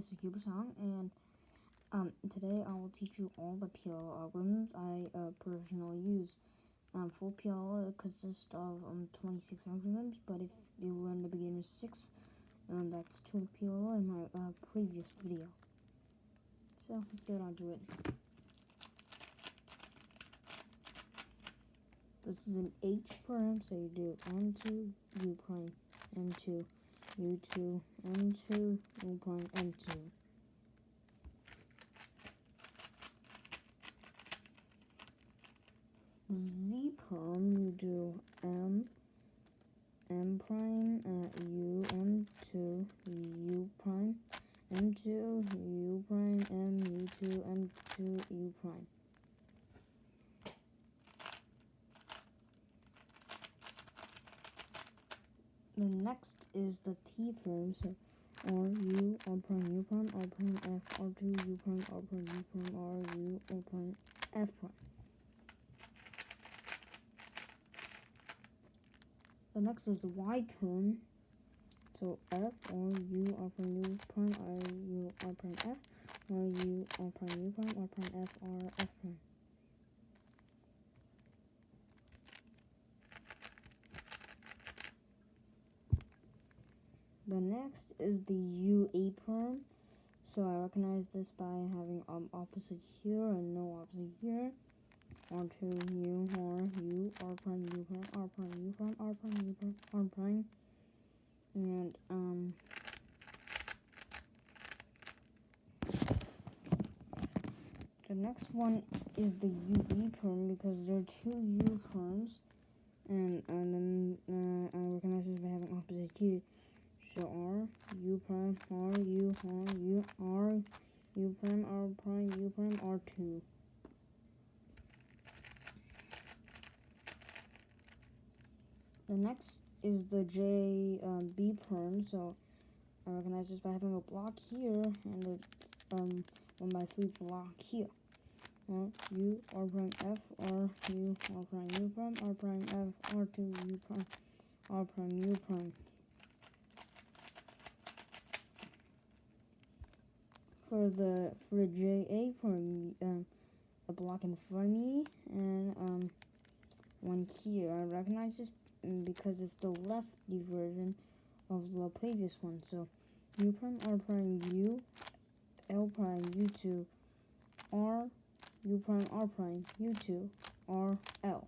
this is Cubersong, and today I will teach you all the PL algorithms I personally use. Full PL consists of 26 algorithms, but if you learn the beginner's 6, that's 2 PL in my previous video. So let's get on to it. This is an H prime, so you do M2, U prime, M2, U2, M2, U prime, M2. Z prime, you do M prime, U, M2, U prime, M2, U prime, M, U2, M2, U prime. The next is the T prime, so R, U, R prime, U prime, R prime, F, R2, U prime, R prime, U prime, R, U, R prime, F prime. The next is the Y prime, so F, R, U, R prime, U prime, R, U, R prime, F, R, U, R prime, U prime, R prime, F, R, F prime. The next is the UA prime, so I recognize this by having opposite here and no opposite here. R2, U, R, U, R prime, U prime, R prime, U prime, R prime, U prime, R prime. And the next one is the UE prime because there are 2 U primes, and then I recognize this by having opposite here. So R, U prime, R, U, R, U, R, U prime, R prime, U prime, R2. The next is the JB prime, so I recognize this by having a block here and a 1/3 block here. R, U, R prime, F, R, U, R prime, U prime, R prime, F, R2, U prime, R prime, U prime. For the JA prime, a block in front of me and one here. I recognize this because it's the lefty version of the previous one. So U prime, R prime, U, L prime, U2, R, U prime, R prime, U2, R, L.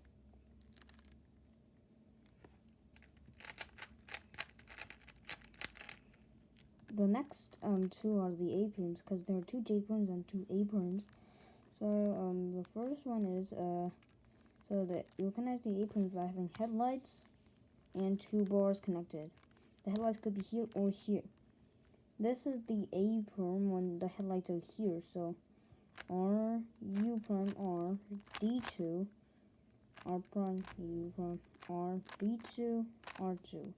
The next 2 are the A primes because there are 2 J primes and 2 A primes. So the first one is so that you recognize the A primes by having headlights and 2 bars connected. The headlights could be here or here. This is the A prime when the headlights are here. So R, U prime, R, D2, R prime, U prime, R, D2, R2.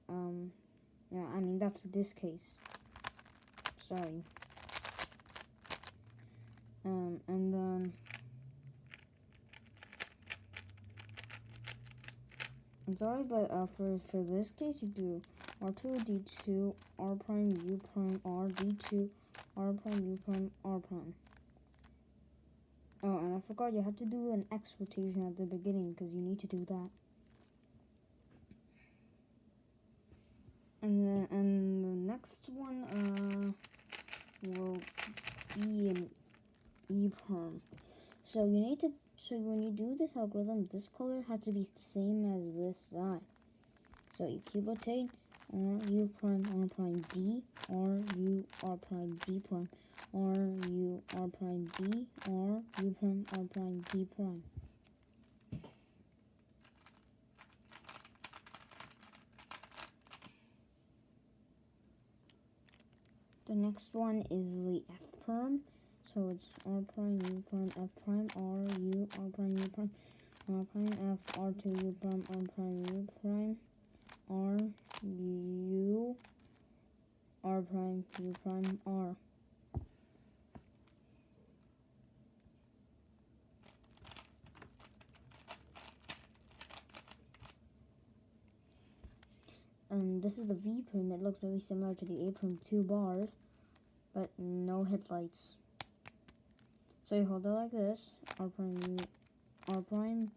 Alright, yeah, I mean, that's for this case. Sorry. And then I'm sorry, but for this case, you do R2, D2, R prime, U prime, R, D2, R prime, U prime, R prime. Oh, and I forgot you have to do an X rotation at the beginning because you need to do that. And the next one will be an E prime. So when you do this algorithm, this color has to be the same as this side. So you keep rotating R, U prime, R prime, D, R, U, R prime, D prime, R, U, R prime, D, R, U prime, R prime, D prime. The next one is the F prime. So it's R prime, U prime, F prime, R, U, R prime, U prime, R prime, F, R2, U prime, R prime, U prime, R, U, R prime, U prime, R. And this is the V prime. It looks really similar to the A prime, 2 bars, but no headlights. So you hold it like this, R prime, R prime,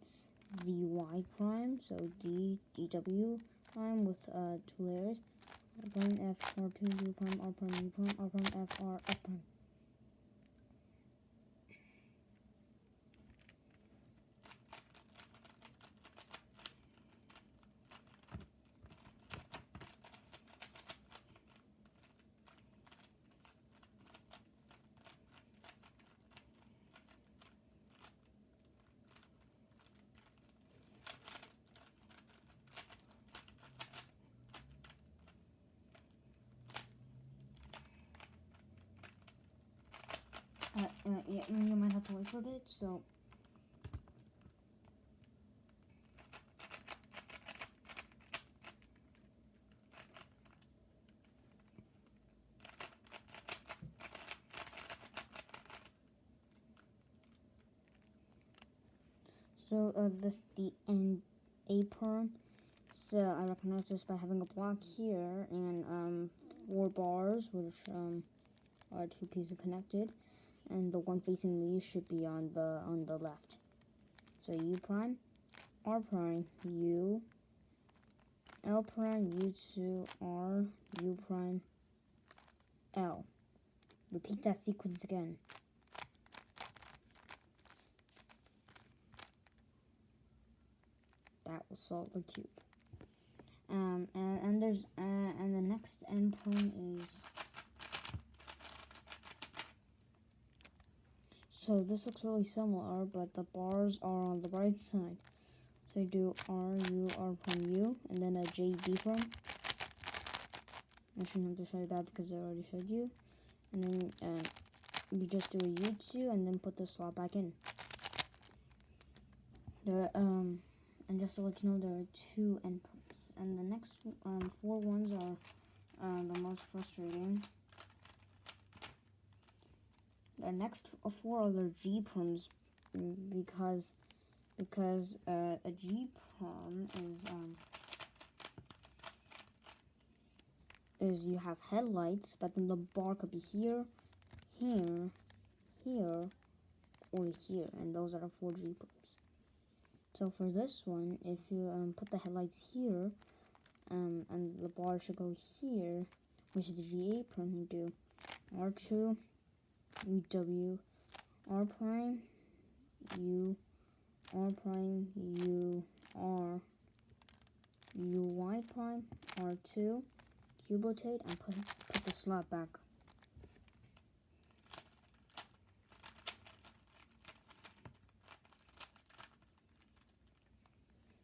Z, Y prime, so D, DW prime with 2 layers, R prime, F, R2, U prime, R prime, U prime, R prime, F, R, F prime. Yeah, you might have to wait for a bit, so. So, this the end apron. So, I recognize this by having a block here and 4 bars, which are 2 pieces connected, and the one facing me should be on the left. So U prime, R prime, U, L prime, U2, R, U prime, L. Repeat that sequence again. That will solve the cube. And there's and the next endpoint is. So this looks really similar, but the bars are on the right side. So you do R, U, R prime, U, and then a J, B prime. I shouldn't have to show you that because I already showed you. And then you just do a U2 and then put the slot back in. And just to let you know, there are 2 endpoints. And the next 4 ones are the most frustrating. The next 4 are G primes because a G prime is you have headlights, but then the bar could be here, here, here, or here, and those are the 4 G primes. So for this one, if you put the headlights here, and the bar should go here, which is the G8 prime, you do R2, UW, R prime, U, R prime, U, R, UY prime, R2, cube rotate, and put the slot back.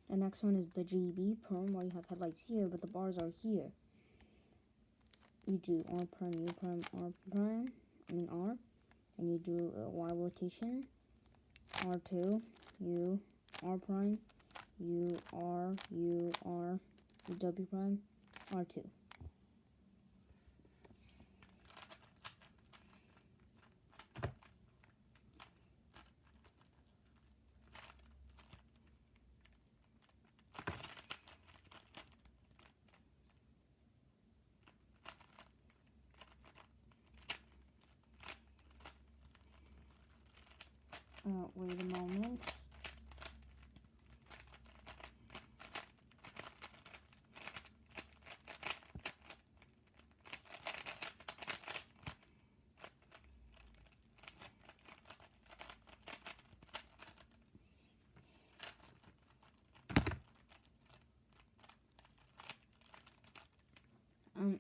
The next one is the GB prime, where you have headlights here, but the bars are here. You do R prime, U prime, R, and you do a Y rotation, R2, U, R prime, U, R, U, R, W prime, R2. Wait a moment.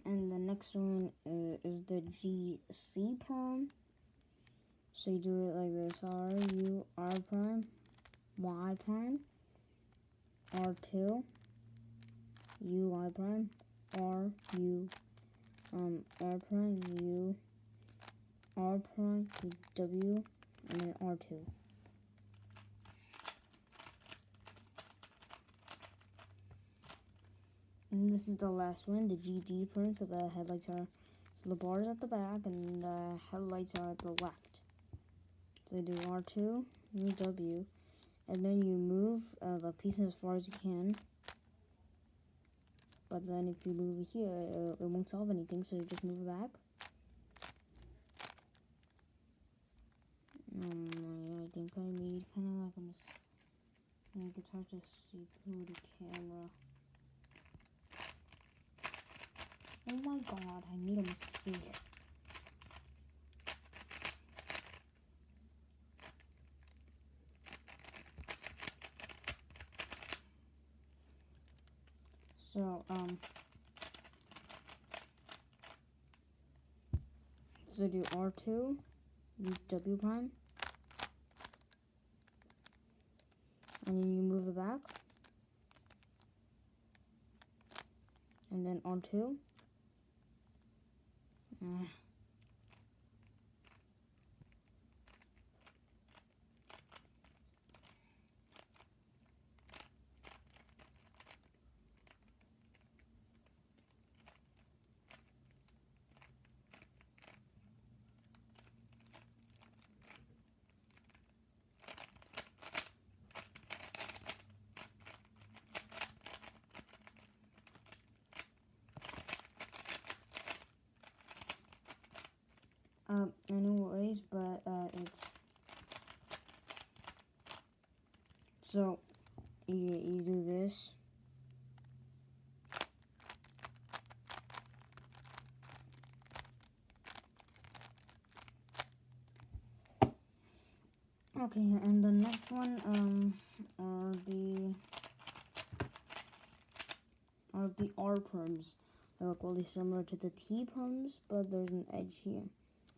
And the next one is the GC prime. So you do it like this: R, U, R prime, Y prime, R2, U, Y prime, R, U, R prime, U, R prime, W, and then R2. And this is the last one, the GD prime. So the headlights are, so the bars at the back and the headlights are at the left. So you do R2, W, and then you move the pieces as far as you can. But then if you move it here, it won't solve anything, so you just move it back. I think I made kind of like a mistake. Like it's hard to see through the camera. Oh my god, I made a mistake. So do R2, use W prime, and then you move it back, and then R2. Anyways, but it's so you do this. Okay, and the next one are the R perms. They look really similar to the T perms, but there's an edge here,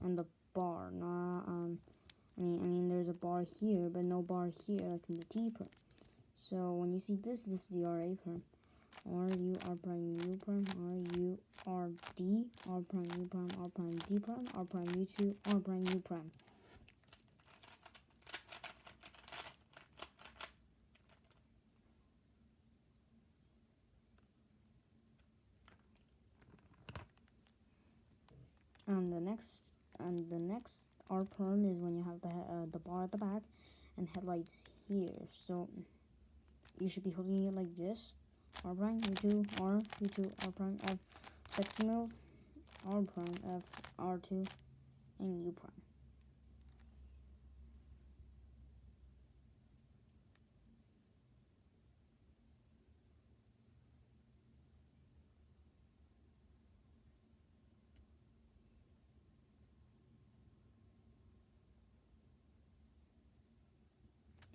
and the bar. I mean, there's a bar here, but no bar here, like in the T perm. So when you see this is the RA perm. R U R prime U prime, R U R D, R prime U prime, R prime D prime, R prime U2, R prime U prime. And the next R perm is when you have the bar at the back and headlights here. So you should be holding it like this. R prime, U2, R, U2, R prime, F, sexy move, R prime, F, R2, and U prime.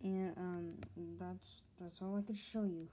And that's all I could show you.